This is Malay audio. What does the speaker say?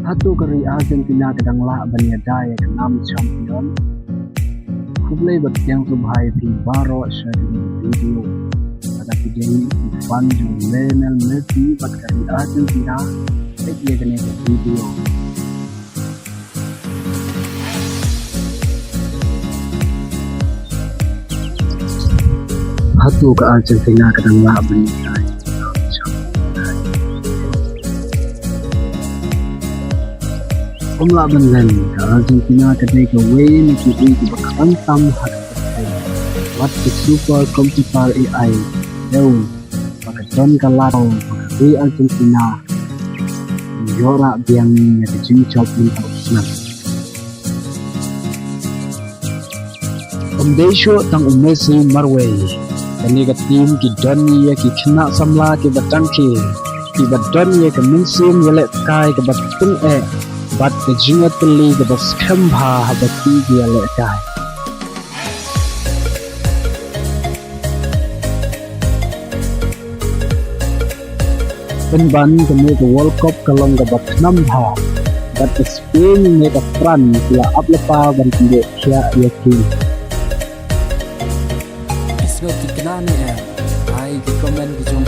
Hato kari Argentina kadang lah bniah daya kenam champion. Khublei pdiang subhai pi baroh share video. Pada video fun Lionel Messi kari Argentina take ye kene video. Hato ke Argentina kadang lah bniah daya. Umla benlan ke Argentina kedai kawei nikiti di bakaran tam hat wat ke super computer AI jauh bakaran kalaro bakari Argentina jora biang nya kecingcop minta usnan Desho tang Messi marwei kani ka tim ki dani ya ki khna samla ki batangki ki badani ya ke minsim ialehkai ke batung bat ke jingiatylli ke sngewbha habati ialehkai penban kami ke World Cup kalong ke bat nambha bat ke Spain ne ke Fran kila aplepa ban kide kya yakin isme tiknane ai ke komen ke jong